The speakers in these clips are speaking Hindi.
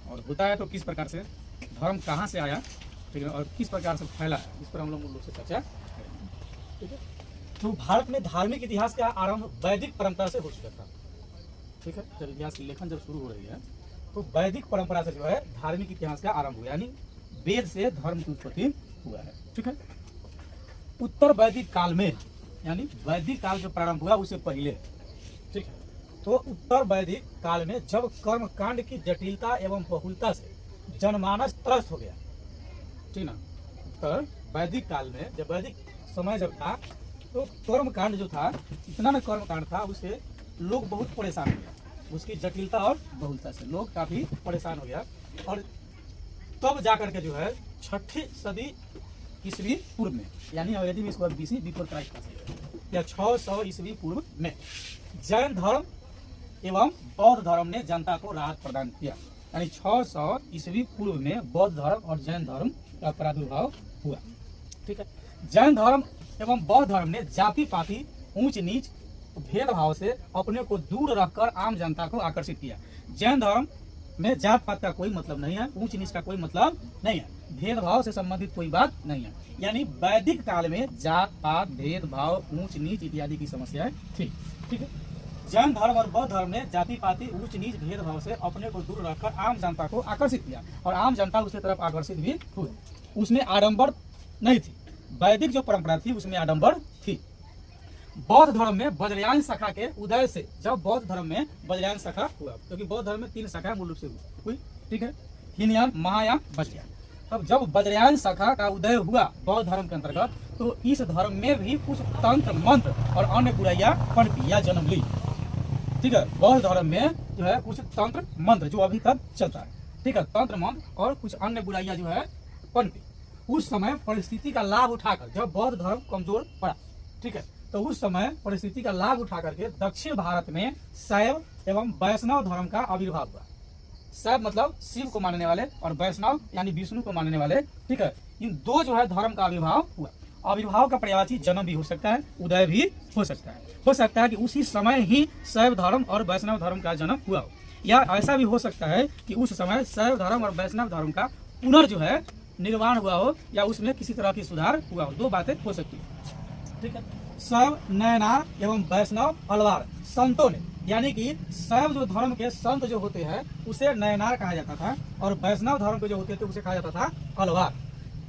और होता है तो किस प्रकार से, धर्म कहाँ से आया, ठीक है, और किस प्रकार से फैला है, इस पर हम लोग मूल रूप से चर्चा करेंगे। ठीक है, तो भारत में धार्मिक इतिहास का आरंभ वैदिक परंपरा से हो चुका था। ठीक है, जब इतिहास की लेखन जब शुरू हो रही है तो वैदिक परंपरा से जो है धार्मिक इतिहास का आरंभ हुआ, यानी वेद से धर्म की उत्पत्ति हुआ है। ठीक है, उत्तर वैदिक काल में, यानी वैदिक काल जो प्रारंभ हुआ उससे पहले, ठीक है, तो उत्तर वैदिक काल में जब कर्म कांड की जटिलता एवं बहुलता से जनमानस त्रस्त हो गया, ठीक ना, उत्तर वैदिक काल में जब वैदिक समय जब था तो कर्म कांड जो था, इतना ना कर्म कांड था, उससे लोग बहुत परेशान हो गया, उसकी जटिलता और बहुलता से लोग काफी परेशान हो गया। और तब जाकर के जो है 6ठी सदी ईस्वी पूर्व में, यानी अंग्रेजी में इसको BC बिफोर क्राइस्ट कहा जाता है, या 600 ईस्वी पूर्व में जैन धर्म एवं बौद्ध धर्म ने जनता को राहत प्रदान किया। यानी 600 ईस्वी पूर्व में बौद्ध धर्म और जैन धर्म का प्रादुर्भाव हुआ। ठीक है, जैन धर्म एवं बौद्ध धर्म ने जाति पाति ऊंच नीच भेदभाव से अपने को दूर रखकर आम जनता को आकर्षित किया। जैन धर्म में जात पात का कोई मतलब नहीं है, ऊंच नीच का कोई मतलब नहीं है, भेदभाव से संबंधित कोई बात नहीं है। यानी वैदिक काल में जात पात, भेदभाव, ऊंच नीच इत्यादि की समस्याएं थी। ठीक है, जैन धर्म और बौद्ध धर्म ने जाति पाति ऊंच नीच भेदभाव से अपने को दूर रखकर आम जनता को आकर्षित किया और आम जनता उसकी तरफ आकर्षित भी हुई। उसमें आडंबर नहीं थी, वैदिक जो परंपरा थी उसमें आडंबर थी। बौद्ध धर्म में वज्रयान शाखा के उदय से, जब बौद्ध धर्म में वज्रयान शाखा हुआ, क्योंकि बौद्ध धर्म में 3 शाखा मूल रूप से हुई, ठीक है, हीनयान, महायान, वज्रयान। अब जब वज्रयान शाखा का उदय हुआ बौद्ध धर्म के अंतर्गत, तो इस धर्म में भी कुछ तंत्र मंत्र और अन्य बुराइयां पनपी या जन्म ली। ठीक है, बौद्ध धर्म में जो है कुछ तंत्र मंत्र जो अभी तक चलता है, ठीक है, तंत्र मंत्र और कुछ अन्य बुराइयां जो है पनपी। उस समय परिस्थिति का लाभ उठाकर जब बौद्ध धर्म कमजोर पड़ा, ठीक है, तो उस समय परिस्थिति का लाभ उठा करके दक्षिण भारत में शैव एवं वैष्णव धर्म का आविर्भाव हुआ। शैव मतलब शिव को मानने वाले और वैष्णव यानी विष्णु को मानने वाले, ठीक है, इन दो जो है धर्म का आविर्भाव हुआ। आविर्भाव का पर्यायवाची जन्म भी हो सकता है, उदय भी हो सकता है। हो सकता है कि उसी समय ही शैव धर्म और वैष्णव धर्म का जन्म हुआ हो, या ऐसा भी हो सकता है कि उस समय शैव धर्म और वैष्णव धर्म का पुनर् जो है निर्माण हुआ हो, या उसमें किसी तरह की सुधार हुआ हो। 2 बातें हो सकती है। ठीक है, शैव नयनार एवं वैष्णव अलवार संतों ने, यानी कि शैव जो धर्म के संत जो होते हैं उसे नयनार कहा जाता था, और वैष्णव धर्म के जो होते थे उसे कहा जाता था अलवार।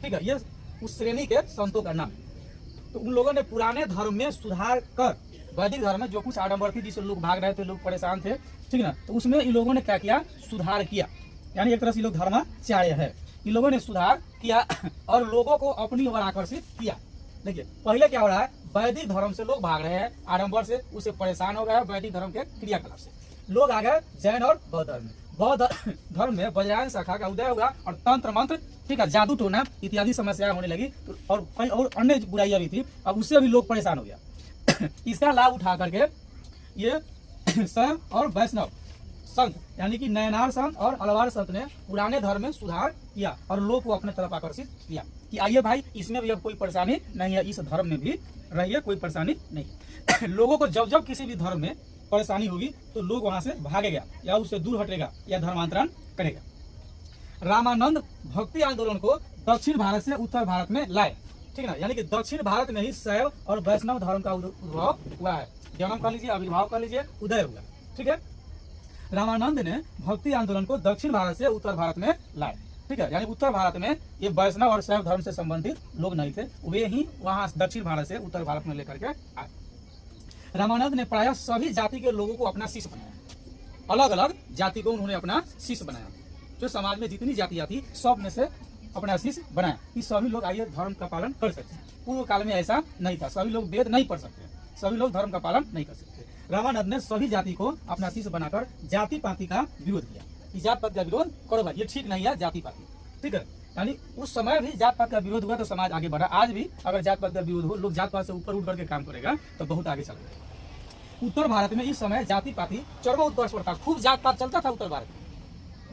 ठीक है, ये उस श्रेणी के संतों का नाम। तो उन लोगों ने पुराने धर्म में सुधार कर, वैदिक धर्म में जो कुछ आडंबर थी जिससे लोग भाग रहे थे, लोग परेशान थे, ठीक ना, तो उसमें इन लोगों ने क्या किया, सुधार किया। यानी एक तरह से लोग धर्माचार्य है, इन लोगों ने सुधार किया और लोगों को अपनी ओर आकर्षित किया। देखिए पहले क्या हो रहा है, वैदिक धर्म से लोग भाग रहे हैं, आडंबर से, उससे परेशान हो गए वैदिक धर्म के क्रियाकलाप से। लोग आ गए जैन और बौद्ध धर्म में। बौद्ध धर्म में वज्रयान शाखा का उदय हुआ और तंत्र मंत्र, ठीक है, जादू टोना इत्यादि समस्याएं होने लगी, और कई और अन्य बुराइयां भी थी। अब उससे भी लोग परेशान हो गया। इसका लाभ उठा करके ये शैव और वैष्णव संत, यानी कि नयनार संत और अलवार संत ने पुराने धर्म में सुधार किया और लोग को अपने तरफ आकर्षित किया कि आइए भाई, इसमें भी अब कोई परेशानी नहीं है, इस धर्म में भी रहिए, कोई परेशानी नहीं। लोगों को जब जब किसी भी धर्म में परेशानी होगी तो लोग वहां से भागेगा या उससे दूर हटेगा या धर्मांतरण करेगा। रामानंद भक्ति आंदोलन को दक्षिण भारत से उत्तर भारत में लाए, ठीक है ना, यानी कि दक्षिण भारत में ही शैव और वैष्णव धर्म का उद्भव हुआ है। जन्म कर लीजिए, आविर्भाव कर लीजिए, उदय हुआ। ठीक है, रामानंद ने भक्ति आंदोलन को दक्षिण भारत से उत्तर भारत में लाए। ठीक है, यानी उत्तर भारत में ये वैष्णव और शैव धर्म से संबंधित लोग नहीं थे, वे ही वहां दक्षिण भारत से उत्तर भारत में लेकर के आए। रामानंद ने प्रायः सभी जाति के लोगों को अपना शिष्य बनाया, अलग अलग जाति को उन्होंने अपना शिष्य बनाया। जो समाज में जितनी जातियां थी सब में से अपना शिष्य बनाया कि सभी लोग आइए धर्म का पालन कर सकते हैं। पूर्व काल में ऐसा नहीं था, सभी लोग वेद नहीं पढ़ सकते, सभी लोग धर्म का पालन नहीं कर सकते। रामानंद ने सभी जाति को अपना शिष्य बनाकर जाति पाति का विरोध किया कि जात पात का विरोध करो भाई, ये ठीक नहीं है जाति पाति। ठीक है, यानी उस समय भी जात पात का विरोध हुआ तो समाज आगे बढ़ा। आज भी अगर जात पात का विरोध हो, लोग जात पात से ऊपर उठ करके काम करेगा तो बहुत आगे चलेगा। उत्तर भारत में इस समय जाति पाति चरम उत्कर्ष पर था, खूब जात पात चलता था उत्तर भारत में।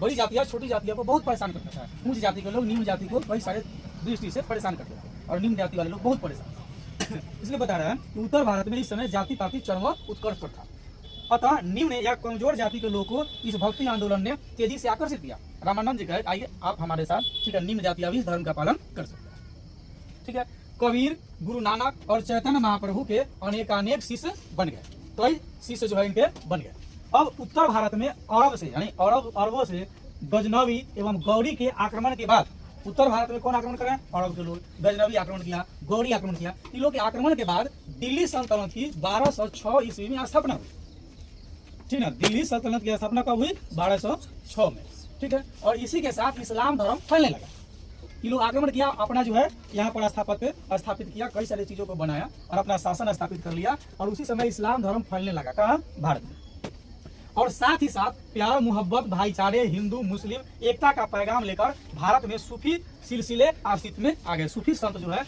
बड़ी जातियां छोटी जातियों को बहुत परेशान करता था, ऊंच जाति के लोग निम्न जाति को कई सारे दृष्टि से परेशान करते थे और निम्न जाति वाले लोग बहुत परेशान। इसलिए बता रहे हैं कि उत्तर भारत में इस समय जाति पाति चरम उत्कर्ष पर था। अतः निम्न या कमजोर जाति के लोगों को इस भक्ति आंदोलन ने तेजी से आकर्षित किया। रामानंद जी कहे आइए आप हमारे साथ, ठीक है, निम्न जातियां भी इस धर्म का पालन कर सकते हैं। ठीक है, कबीर, गुरु नानक और चैतन्य महाप्रभु के अनेकानेक शिष्य बन गए। तो शिष्य जो है इनके बन गए। अब उत्तर भारत में अरब से यानी अरबों से गजनवी एवं गौरी के आक्रमण के बाद उत्तर भारत में कौन आक्रमण कर रहे हैं? अरब के लोग। गजनवी आक्रमण किया, गौरी आक्रमण किया। इन लोगों के आक्रमण के बाद दिल्ली सल्तनत की 1206 ईस्वी में स्थापना हुई। ठीक है, दिल्ली सल्तनत की स्थापना कब हुई? 1206 में। ठीक है, और इसी के साथ इस्लाम धर्म फैलने लगा। ये लोग आक्रमण किया, अपना जो है यहाँ पर स्थापित किया, कई सारी चीजों को बनाया और अपना शासन स्थापित कर लिया। और उसी समय इस्लाम धर्म फैलने लगा। कहाँ? भारत में। और साथ ही साथ प्यार, मोहब्बत, भाईचारे, हिंदू मुस्लिम एकता का पैगाम लेकर भारत में सूफी सिलसिले अस्तित्व में आ गए। सूफी संत जो है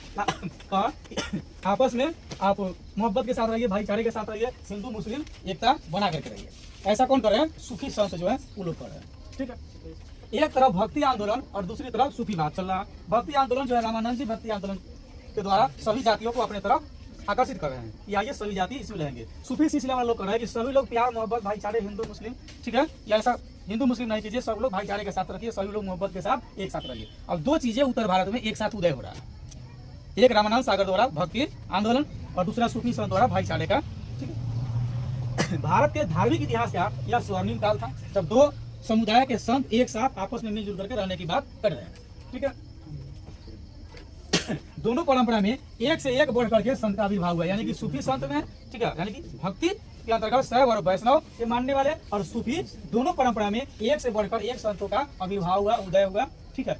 आपस में आप मोहब्बत के साथ रहिए, भाईचारे के साथ रहिए, हिंदू मुस्लिम एकता बना करके रहिए। ऐसा कौन कर रहे हैं? सूफी संत जो है वो लोग कर रहे हैं। ठीक है, एक तरफ भक्ति आंदोलन और दूसरी तरफ सूफीवाद चल रहा है। भक्ति आंदोलन जो है रामानंद जी भक्ति आंदोलन के द्वारा सभी जातियों को अपने तरफ आकर्षित कर रहे हैं कि आइए सभी जाति इसमें रहेंगे। सूफी सिलसिले वाले लोग कर रहे हैं कि सभी लोग प्यार, मोहब्बत, भाईचारे, हिंदू मुस्लिम, ठीक है, या ऐसा हिंदू मुस्लिम नहीं कीजिए, सब लोग भाईचारे के साथ रखिए, सभी लोग मोहब्बत के साथ एक साथ रहिए। अब दो चीजें उत्तर भारत में एक साथ उदय हो रहा है, एक रामानंद सागर द्वारा भक्ति आंदोलन और दूसरा सूफी संत द्वारा भाईचारे का। ठीक है, भारत के धार्मिक इतिहास का यह स्वर्णिम काल था जब दो समुदाय के संत एक साथ आपस में मिलजुल करके रहने की बात कर रहे हैं। ठीक है, दोनों परंपरा में एक से एक बढ़ करके संत का आविर्भाव हुआ, यानी कि सूफी संत में, ठीक है, यानी कि भक्ति के अंतर्गत शैव और वैष्णव के मानने वाले और सूफी दोनों परंपरा में एक से बढ़कर एक संतों का आविर्भाव हुआ, उदय हुआ। ठीक है,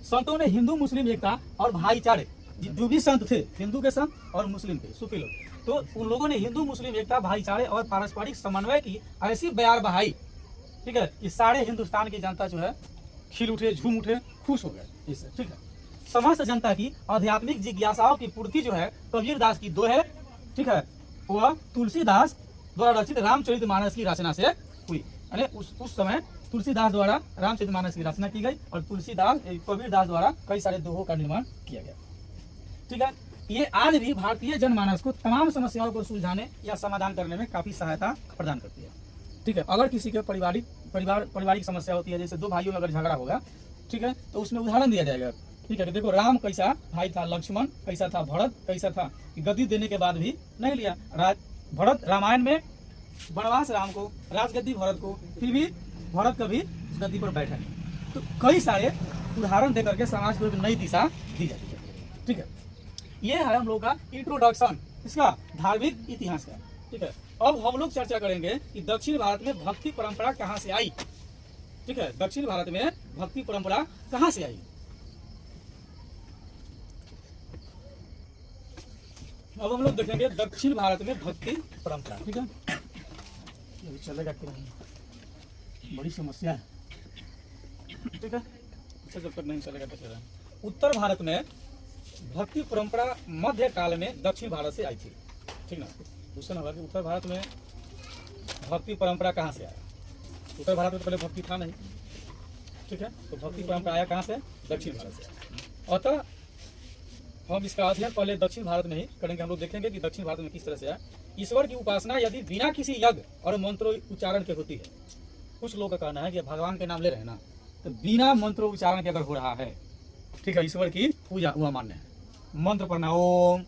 संतों ने हिंदू मुस्लिम एकता और भाईचारे, जो भी संत थे हिंदू के संत और मुस्लिम थे सूफी लोग, तो उन लोगों ने हिंदू मुस्लिम एकता, भाईचारे और पारस्परिक समन्वय की ऐसी बयार बहाई, ठीक है, इस सारे हिंदुस्तान की जनता जो है खिल उठे, झूम उठे, खुश हो गए इससे। ठीक है, समस्त जनता की आध्यात्मिक जिज्ञासाओं की पूर्ति जो है कबीर दास की दो है। ठीक है, वह तुलसीदास द्वारा रचित रामचरितमानस की रचना से हुई। यानी उस समय तुलसीदास द्वारा रामचरितमानस की रचना की गई और तुलसीदास कबीर दास द्वारा कई सारे दोहों का निर्माण किया गया। ठीक है, ये आज भी भारतीय जनमानस को तमाम समस्याओं को सुलझाने या समाधान करने में काफी सहायता प्रदान करती है। ठीक है, अगर किसी के पारिवारिक समस्या होती है, जैसे दो भाइयों में अगर झगड़ा होगा, ठीक है, तो उसमें उदाहरण दिया जाएगा। ठीक है, कि देखो राम कैसा भाई था, लक्ष्मण कैसा था, भरत कैसा था, गद्दी देने के बाद भी नहीं लिया। भरत रामायण में वनवास राम को, राजगद्दी भरत को, फिर भी भरत कभी गद्दी पर बैठा नहीं। तो कई सारे उदाहरण देकर के समाज को एक नई दिशा दी जाती है। ठीक है, ये है हम लोग का इंट्रोडक्शन इसका धार्मिक इतिहास का। ठीक है, अब हम लोग चर्चा करेंगे कि दक्षिण भारत में भक्ति परंपरा कहाँ से आई। ठीक है, दक्षिण भारत में भक्ति परंपरा कहाँ से आई। अब हम लोग देखेंगे दक्षिण भारत में भक्ति परंपरा। ठीक है, अभी चलेगा कि नहीं, बड़ी समस्या है। ठीक है, अच्छा जब तक नहीं चलेगा तो चलेगा। उत्तर भारत में भक्ति परंपरा मध्य काल में दक्षिण भारत से आई थी। ठीक ना, दूसरा नंबर कि उत्तर भारत में भक्ति परंपरा कहाँ से आया। उत्तर भारत में तो पहले भक्ति था नहीं। ठीक है, तो भक्ति परंपरा आया कहाँ से? दक्षिण भारत से। अतः हम इसका अध्ययन पहले दक्षिण भारत में ही करेंगे। हम लोग देखेंगे कि दक्षिण भारत में किस तरह से आया। ईश्वर की उपासना यदि बिना किसी यज्ञ और मंत्रो उच्चारण के होती है, कुछ लोग का कहना है कि भगवान के नाम ले रहे हैं ना, तो बिना मंत्रो उच्चारण के अगर हो रहा है, ठीक है, ईश्वर की पूजा हुआ मान्य है। मंत्र पढ़ना, ओम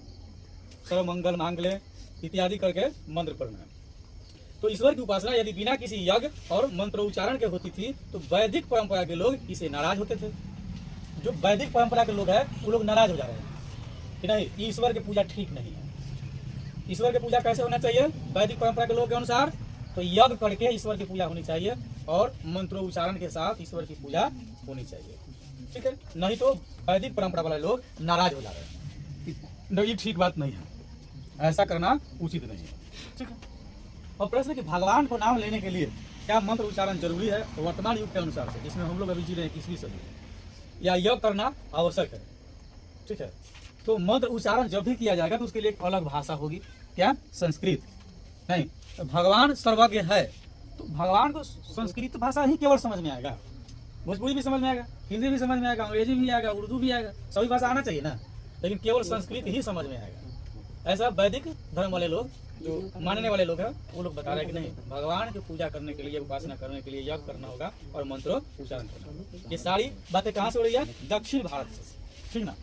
सर्वमंगल मांगल्ये इत्यादि करके मंत्र पढ़ना है। तो ईश्वर की उपासना यदि बिना किसी यज्ञ और मंत्रोच्चारण के होती थी तो वैदिक परंपरा के लोग इसे नाराज होते थे। जो वैदिक परंपरा के लोग हैं वो लोग नाराज हो जा रहे हैं कि नहीं, ईश्वर की पूजा ठीक नहीं है। ईश्वर की पूजा कैसे होना चाहिए वैदिक परंपरा के लोग के अनुसार? तो यज्ञ करके ईश्वर की पूजा होनी चाहिए और मंत्रोच्चारण के साथ ईश्वर की पूजा होनी चाहिए। ठीक है, नहीं तो वैदिक परंपरा वाले लोग नाराज हो जा रहे हैं, ये ठीक बात नहीं है, ऐसा करना उचित नहीं है। ठीक है, और प्रश्न कि भगवान को नाम लेने के लिए क्या मंत्र उच्चारण जरूरी है? तो वर्तमान युग के अनुसार से, जिसमें हम लोग अभी जी रहे हैं 21वीं सदी, या यज्ञ करना आवश्यक है। ठीक है, तो मंत्र उच्चारण जब भी किया जाएगा तो उसके लिए एक अलग भाषा होगी। क्या? संस्कृत नहीं। तो भगवान सर्वज्ञ है तो भगवान को संस्कृत भाषा ही केवल समझ में आएगा। भोजपुरी भी समझ में आएगा, हिंदी भी समझ में आएगा, अंग्रेजी भी आएगा, उर्दू भी आएगा, सभी भाषा आना चाहिए ना, लेकिन केवल संस्कृत ही समझ में आएगा। ऐसा वैदिक धर्म वाले लोग, जो मानने वाले लोग हैं, वो लोग बता रहे हैं कि नहीं, भगवान की पूजा करने के लिए, उपासना करने के लिए यज्ञ करना होगा और मंत्रों उच्चारण करना होगा। ये सारी बातें कहाँ से हो रही है? दक्षिण भारत से, ठीक ना।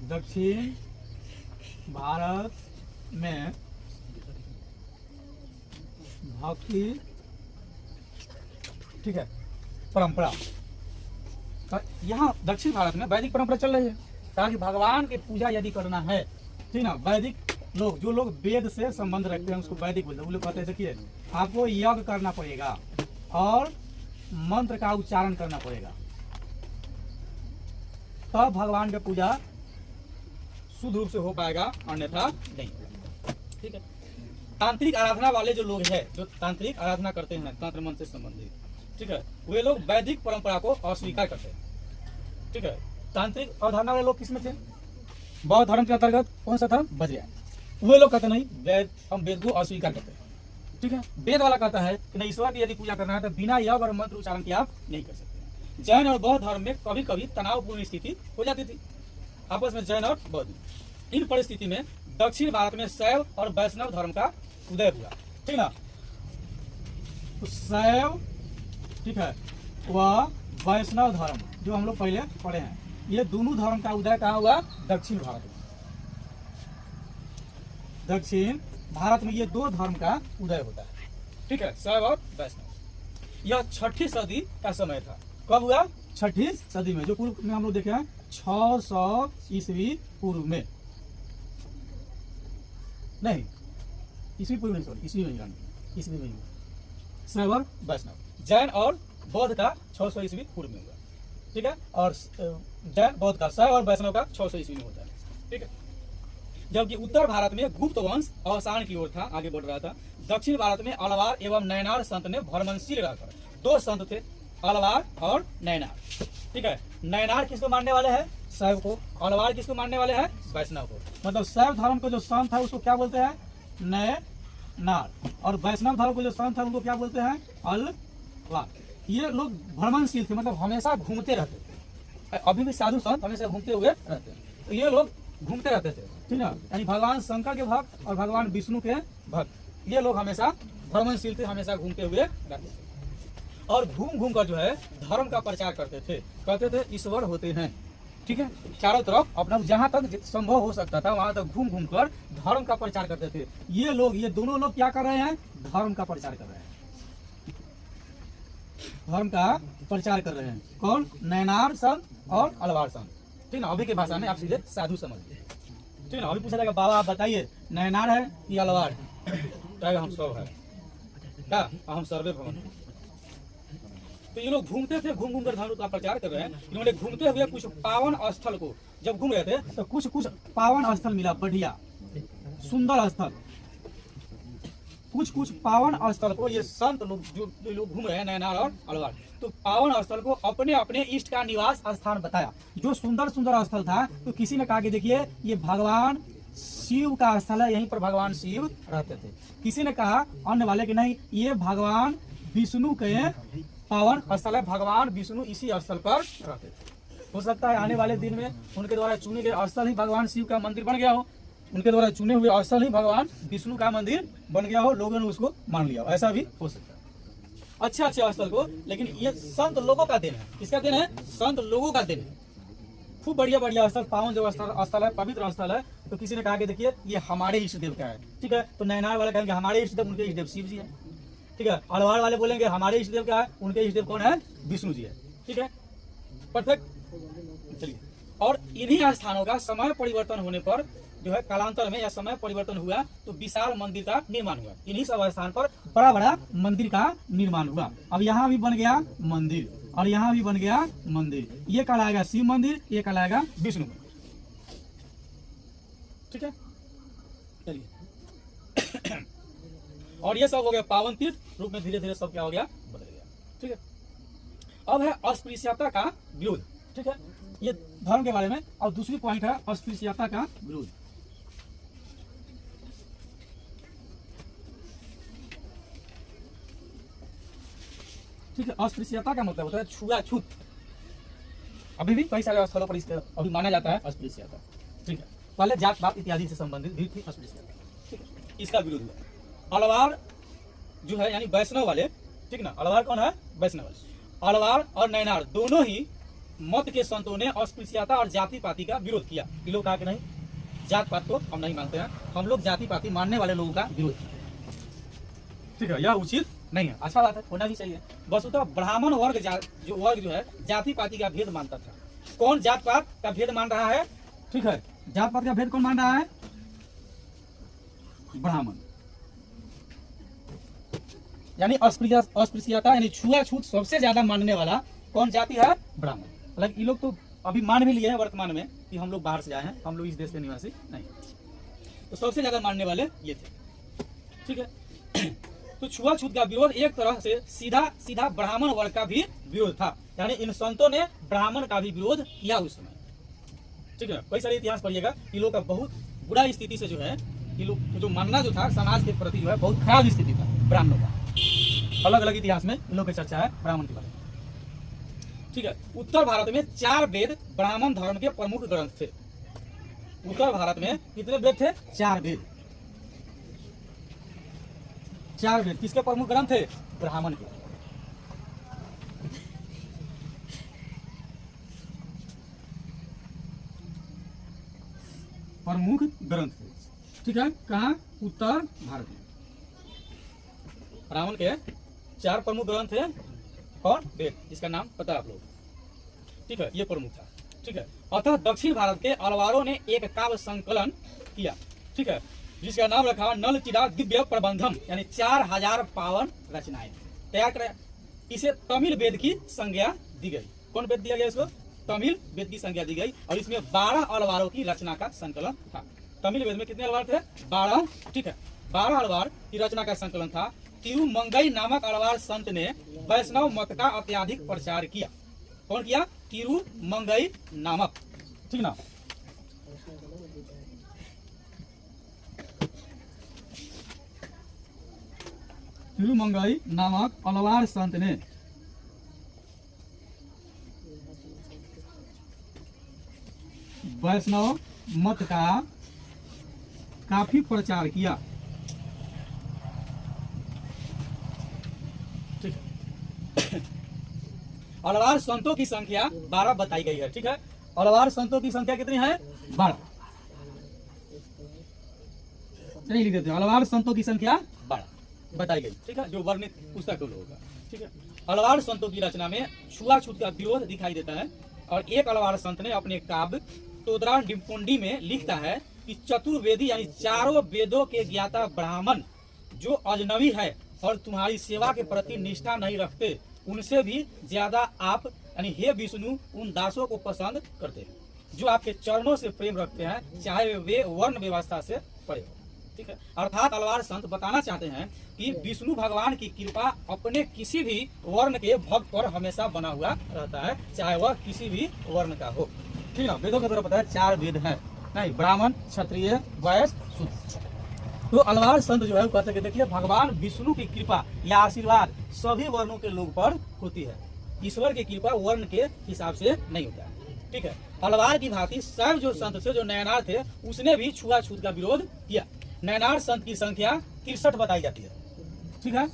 दक्षिण भारत में भक्ति, ठीक है, परंपरा, यहाँ दक्षिण भारत में वैदिक परंपरा चल रही है। ताकि भगवान की पूजा यदि करना है, ठीक ना, वैदिक लोग, जो लोग वेद से संबंध रखते हैं उसको वैदिक बोलते हैं। वो लोग कहते हैं देखिए आपको यज्ञ करना पड़ेगा और मंत्र का उच्चारण करना पड़ेगा, तब भगवान की पूजा शुद्ध रूप से हो पाएगा, अन्यथा नहीं। ठीक है। तांत्रिक आराधना वाले जो लोग हैं, जो तांत्रिक आराधना करते हैं तंत्र मंत्र से संबंधित, ठीक है, वे लोग वैदिक परंपरा को अस्वीकार करते हैं। ठीक है। तांत्रिक अवधारणा वाले लोग किसमें थे? बौद्ध धर्म के अंतर्गत कौन सा धर्म? बज्रयान। वे लोग कहते नहीं, वेद, हम वेद को अस्वीकार करते हैं। ठीक है। वेद वाला कहता है कि नहीं, ईश्वर की यदि पूजा करना है तो बिना यज्ञ और मंत्र उच्चारण के आप नहीं कर सकते। जैन और बौद्ध धर्म में कभी कभी तनावपूर्ण स्थिति हो जाती थी आपस में, जैन और बौद्ध। इन परिस्थिति में दक्षिण भारत में शैव और वैष्णव धर्म का उदय हुआ। ठीक ना। तो शैव, ठीक है, वह वैष्णव धर्म जो हम लोग पहले पढ़े हैं, ये दोनों धर्म का उदय कहाँ हुआ? दक्षिण भारत में। दक्षिण भारत में ये दो धर्म का उदय होता है। ठीक है, शैव और वैष्णव। यह 6ठी सदी का समय था। कब हुआ? 6ठी सदी में, जो पूर्व में हम लोग देखे हैं 600 ईस्वी पूर्व में, नहीं ईस्वी पूर्व नहीं, सॉरी ईस्वी में, ईस्वी में शैव और वैष्णव। जैन और बौद्ध का 600 ईस्वी पूर्व में हुआ। ठीक है। और जैन बौद्ध का, शैव और वैष्णव का 600 ईस्वी में होता है। ठीक है। जबकि उत्तर भारत में गुप्त वंश अवसान की ओर था, आगे बढ़ रहा था। दक्षिण भारत में अलवार एवं नैनार संत ने भ्रमणशील रहकर, दो संत थे, अलवार और नैनार। ठीक है। नैनार किसको मानने वाले हैं? शैव को। अलवार किसको मानने वाले हैं? वैष्णव को। मतलब शैव धर्म को जो संत है उसको क्या बोलते हैं? नैनार। और वैष्णव धर्म को जो संत है उनको क्या बोलते हैं? अलवार। ये लोग भ्रमणशील थे, मतलब हमेशा घूमते रहते थे। अभी भी साधु संत हमेशा घूमते हुए रहते हैं। तो ये लोग घूमते रहते थे, ठीक है। यानी भगवान शंकर के भक्त और भगवान विष्णु के भक्त, ये लोग हमेशा भ्रमणशील थे, हमेशा घूमते हुए रहते थे। और घूम घूम कर जो है धर्म का प्रचार करते थे। कहते थे ईश्वर होते हैं। ठीक है। चारों तरफ अपना जहां तक संभव हो सकता था वहां तक घूम घूम कर धर्म का प्रचार करते थे। ये लोग, ये दोनों लोग क्या कर रहे हैं? धर्म का प्रचार कर रहे हैं। धर्म का प्रचार कर रहे हैं। कौन? नैनार संत और अलवार संत। ठीक ना। अभी की भाषा में आप सीधे साधु समझिए। ठीक ना। अभी पूछा जाएगा बाबा आप बताइए नैनार है या अलवार है? कहेगा हम सब है। क्या? हम सर्वे भवन। तो ये लोग घूमते थे, घूम घूम कर धर्म का प्रचार कर रहे हैं। इन्होंने घूमते हुए कुछ पावन स्थल को जब घूम रहे थे तो कुछ पावन स्थल मिला, बढ़िया सुंदर स्थल। कुछ पावन स्थल को ये संत लोग, जो लोग घूम रहे हैं नैनार और अलवार, तो पावन स्थल को अपने अपने इष्ट का निवास स्थान बताया। जो सुंदर सुंदर स्थल था तो किसी ने कहा कि देखिए ये भगवान शिव का स्थल है, यहीं पर भगवान शिव रहते थे। किसी ने कहा अन्य वाले कि नहीं, ये भगवान विष्णु के पावन स्थल है, भगवान विष्णु इसी स्थल पर रहते थे। हो सकता है आने वाले दिन में उनके द्वारा चुने गए स्थल ही भगवान शिव का मंदिर बन गया हो, उनके द्वारा चुने हुए स्थल ही भगवान विष्णु का मंदिर बन गया हो, लोगों ने उसको मान लिया हो, ऐसा भी हो सकता है। अच्छे अच्छे स्थल को, लेकिन ये संत लोगों का दिन है। किसका दिन है? संत लोगों का दिन है। खूब बढ़िया बढ़िया स्थल, पावन जो स्थल है, पवित्र स्थल है, तो किसी ने कहा कि देखिए ये हमारे इष्ट देव का है। ठीक है। तो नैनार वाले कहेंगे हमारे इष्ट देव, उनके इष्ट देव शिव जी है। ठीक है। अलवार वाले बोलेंगे हमारे इष्ट देव क्या है, उनके इष्ट देव कौन है? विष्णु जी है। ठीक है। परफेक्ट। चलिए, और इन्हीं स्थानों का समय परिवर्तन होने पर जो है, कालांतर में या समय परिवर्तन हुआ तो विशाल मंदिर का निर्माण हुआ। इन्हीं सब स्थान पर बड़ा बड़ा मंदिर का निर्माण हुआ। अब यहाँ भी बन गया मंदिर और यहाँ भी बन गया मंदिर। ये कहलाएगा शिव मंदिर, ये कहलाएगा विष्णु मंदिर। ठीक है। चलिए और ये सब हो गया पावन तीर्थ रूप में, धीरे धीरे सब क्या हो गया? बदल गया। ठीक है। अब है अस्पृश्यता का विरोध। ठीक है। ये धर्म के बारे में। और दूसरी पॉइंट है अस्पृश्यता का विरोध। ठीक है। अस्पृश्यता का मतलब होता है छुआछूत। अभी भी कई सारे स्थलों पर इसका अभी माना जाता है अस्पृश्यता। ठीक है, पहले जात पात इत्यादि से संबंधित भी थी अस्पृश्यता। ठीक है, इसका विरोध हुआ। अलवार जो है यानी वैष्णव वाले, ठीक ना, अलवार कौन है? वैष्णव वाले। अलवार और नैनार दोनों ही मत के संतों ने अस्पृश्यता और जाति पाति का विरोध किया। ये लोग कहा कि नहीं, जात पात को हम नहीं मानते हैं, हम लोग जाति पाति मानने वाले लोगों का विरोध किया। ठीक है, यह उचित नहीं है। अच्छा बात है, होना भी चाहिए। वस्तुतः ब्राह्मण वर्ग जो है जाति पाति का भेद मानता था। कौन जात पात का भेद मान रहा है? ठीक है, जात पात का भेद कौन मान रहा है? ब्राह्मण। यानी अस्पृश्यता यानी छुआछूत सबसे ज्यादा मानने वाला कौन जाति है? ब्राह्मण। हालांकि ये लोग तो अभी मान भी लिए हैं वर्तमान में कि हम लोग बाहर से आए हैं, हम लोग इस देश के निवासी नहीं। तो सबसे ज्यादा मानने वाले ये थे। ठीक है, तो छुआछूत का विरोध एक तरह से सीधा ब्राह्मण वर्ग का भी विरोध था। यानी इन संतों ने ब्राह्मण का भी विरोध किया उस समय। ठीक है, कई सारे इतिहास पढ़िएगा, ये लोग का बहुत बुरा स्थिति से जो है, ये लोग जो मानना जो था समाज के प्रति जो है बहुत खराब स्थिति था ब्राह्मणों का। अलग अलग इतिहास में इन लोग की चर्चा है ब्राह्मण के बारे में। ठीक है, उत्तर भारत में 4 वेद ब्राह्मण धर्म के प्रमुख ग्रंथ थे। उत्तर भारत में कितने वेद थे? 4 वेद। 4 वेद किसके प्रमुख ग्रंथ थे? ब्राह्मण के। प्रमुख ग्रंथ थे। ठीक है, कहाँ? उत्तर भारत में ब्राह्मण के 4 प्रमुख ग्रंथ थे। कौन? वेद, जिसका नाम पता है आप लोग। ठीक है, ये प्रमुख था। ठीक है, अतः दक्षिण भारत के अलवारों ने एक काव्य संकलन किया। ठीक है, जिसका नाम रखा नल चिरा दिव्य प्रबंधम, यानी 4000 पावन रचनाएं तैयार कर। इसे तमिल वेद की संज्ञा दी गई। कौन वेद दिया गया इसको? तमिल वेद की संज्ञा दी गई। और इसमें 12 अलवारों की रचना का संकलन था। तमिल वेद में कितने अलवार थे? 12। ठीक है, 12 अलवार की रचना का संकलन था। तिरुमंगई नामक अलवार संत ने वैष्णव मत का अत्यधिक प्रचार किया। कौन किया? तिरुमंगई नामक। ठीक ना, तिरुमंगई नामक अलवार संत ने वैष्णव मत का काफी प्रचार किया। ठीक है, अलवार संतों की संख्या 12 बताई गई है। ठीक है, अलवार संतों की संख्या कितनी है? 12। चलिए लिख देते हैं, अलवार संतों की संख्या 12 बताई गई। ठीक है, जो वर्णित पुस्तक होगा। ठीक है, अलवार संतों की रचना में छुआछूत का विरोध दिखाई देता है। और एक अलवार संत ने अपने काव्य तोदरा डिम्पुंडी में लिखता है कि चतुर्वेदी यानी 4 वेदों के ज्ञाता ब्राह्मण जो अजनबी है और तुम्हारी सेवा के प्रति निष्ठा नहीं रखते, उनसे भी ज्यादा आप यानी हे विष्णु उन दासों को पसंद करते हैं जो आपके चरणों से प्रेम रखते हैं, चाहे वे वर्ण व्यवस्था से पड़े हो। ठीक है, अर्थात अलवार संत बताना चाहते हैं कि विष्णु भगवान की कृपा अपने किसी भी वर्ण के भक्त पर हमेशा बना हुआ रहता है, चाहे वह किसी भी वर्ण का हो। ठीक है, वेदों का तरह पता है 4 वेद हैं, नहीं, ब्राह्मण, क्षत्रिय, वैश्य, शूद्र। तो अलवार संत जो है वो कहते हैं, देखिए भगवान विष्णु की कृपा या आशीर्वाद सभी वर्णों के लोग पर होती है। ईश्वर की कृपा वर्ण के हिसाब से नहीं होता है। ठीक है, अलवार की भांति शैव जो संत थे, जो नयनार थे, उसने भी छुआछूत का विरोध किया। नयनार संत की संख्या 63 बताई जाती है। ठीक है,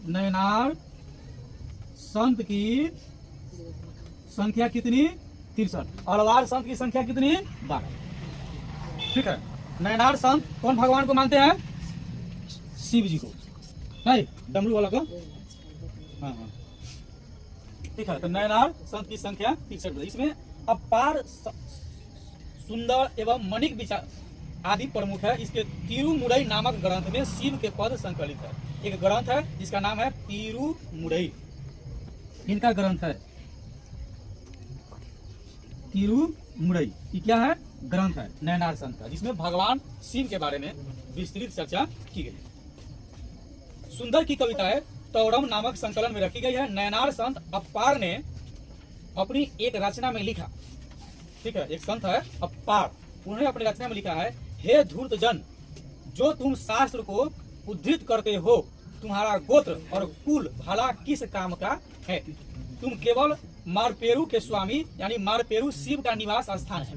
नयनार संत की संख्या कितनी? 63। अलवार संत की संख्या कितनी? 12। ठीक है, नयनार संत कौन भगवान को मानते हैं? शिव जी को, नहीं, डमरू वाला को। हाँ हाँ, ठीक है, तो नयनार संत की संख्या 63। इसमें अपार सुंदर एवं मणिक विचार आदि प्रमुख है। इसके तिरुमुरई नामक ग्रंथ में शिव के पद संकलित है। एक ग्रंथ है जिसका नाम है तिरुमुरई, इनका ग्रंथ है तिरुमुरई। ये क्या है? ग्रंथ है नयनार संत का, जिसमें भगवान शिव के बारे में विस्तृत चर्चा की गई। सुंदर की कविताएं तौरम नामक संकलन में रखी गई है। नयनार संत अपार ने अपनी एक रचना में लिखा। ठीक है, एक संत है अपार, उन्होंने अपनी रचना में लिखा है, हे धूर्त जन, जो तुम शास्त्र को उद्धृत करते हो, तुम्हारा गोत्र और कुल भला किस काम का है। तुम केवल मारपेरू के स्वामी यानी मारपेरू शिव का निवास स्थान है।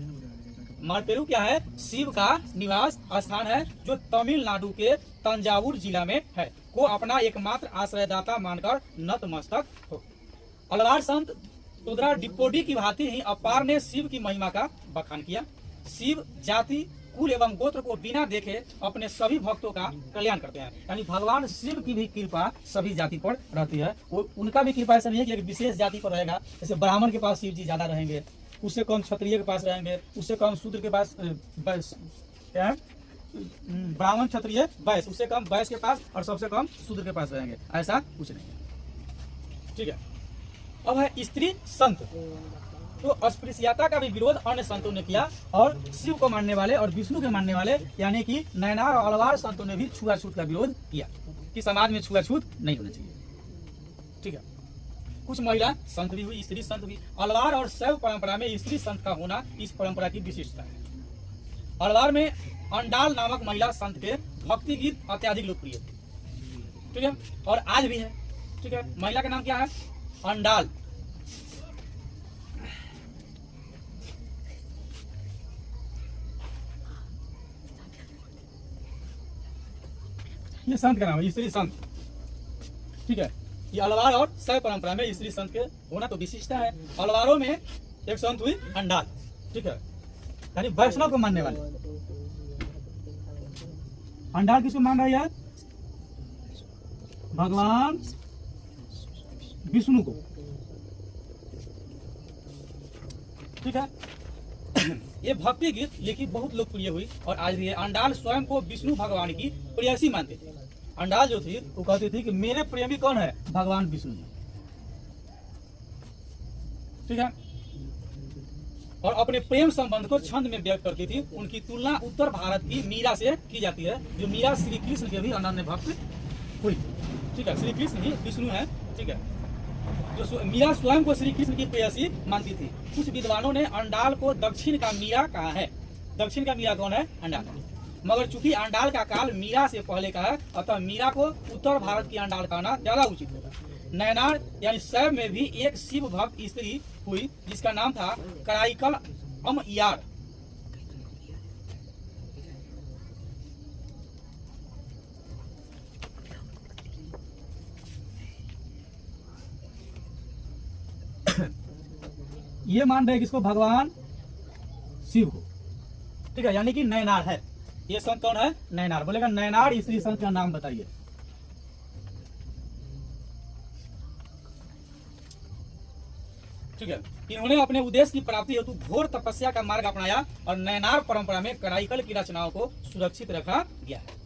मारपेरू क्या है? शिव का निवास स्थान है जो तमिलनाडु के तंजावुर जिला में है, को अपना एकमात्र आश्रयदाता मानकर नतमस्तक हो। अलवार संत रुद्रा डिप्पोडी की भांति ही अपार ने शिव की महिमा का बखान किया। शिव जाति कुल एवं गोत्र को बिना देखे अपने सभी भक्तों का कल्याण करते हैं, यानी भगवान शिव की भी कृपा सभी जाति पर रहती है। वो उनका भी कृपा ऐसा नहीं है कि एक विशेष जाति पर रहेगा, जैसे ब्राह्मण के पास शिव जी ज्यादा रहेंगे, उससे कम क्षत्रिय के पास रहेंगे, उससे कम शूद्र के पास क्या है, ब्राह्मण क्षत्रिय वैश्य, उससे कम वैश्य के पास और सबसे कम शूद्र के पास रहेंगे, ऐसा कुछ नहीं है। ठीक है, अब है स्त्री संत। तो अस्पृश्यता का भी विरोध अन्य संतों ने किया और शिव को मानने वाले और विष्णु के मानने वाले यानी कि नैनार और अलवार संतों ने भी छुआछूत का विरोध किया कि समाज में छुआछूत नहीं होना चाहिए। ठीक है, कुछ महिला संत भी हुई, स्त्री संत भी। अलवार और शैव परंपरा में स्त्री संत का होना इस परंपरा की विशिष्टता है। अलवार में अंडाल नामक महिला संत के भक्ति गीत अत्याधिक लोकप्रिय थे। ठीक है, और आज भी है। ठीक है, महिला का नाम क्या है? अंडाल। ये संत का नाम है, स्त्री संत। ठीक है, ये अलवार और शैव परंपरा में स्त्री संत के होना तो विशिष्टता है। अलवारों में एक संत हुई अंडाल। ठीक है, यानी वैष्णव को मानने वाले। अंडाल किसको मान रही है? भगवान विष्णु को। ठीक है, ये भक्ति गीत लिखी बहुत लोकप्रिय हुई और आज भी है। अंडाल स्वयं को विष्णु भगवान की प्रेयसी मानते थे। अंडाल जो थी वो कहती थी कि मेरे प्रेमी कौन है? भगवान विष्णु जी। ठीक है, और अपने प्रेम संबंध को छंद में व्यक्त करती थी। उनकी तुलना उत्तर भारत की मीरा से की जाती है, जो मीरा श्री कृष्ण के भी अनन्य भक्त हुई। ठीक है, श्री कृष्ण ही विष्णु है। ठीक है, जो मीरा स्वयं को श्री कृष्ण की प्रेयसी मानती थी। कुछ विद्वानों ने अंडाल को दक्षिण का मीरा कहा है। दक्षिण का मीरा कौन है? अंडाल। मगर चूंकि अंडाल का काल मीरा से पहले का है, अतः मीरा को उत्तर भारत की अंडाल कहना ज्यादा उचित होगा। नैनार यानी शैव में भी एक शिव भक्त स्त्री हुई जिसका नाम था कराईकल अमयार। ये मान रहे किसको? भगवान शिव को। ठीक है, यानी कि नैनार है। ये संत कौन है? नैनार। बोलेगा नैनार स्त्री संत का नाम बताइए। ठीक है, इन्होंने अपने उद्देश्य की प्राप्ति हेतु घोर तपस्या का मार्ग अपनाया और नैनार परंपरा में कराईकल की रचनाओं को सुरक्षित रखा गया है।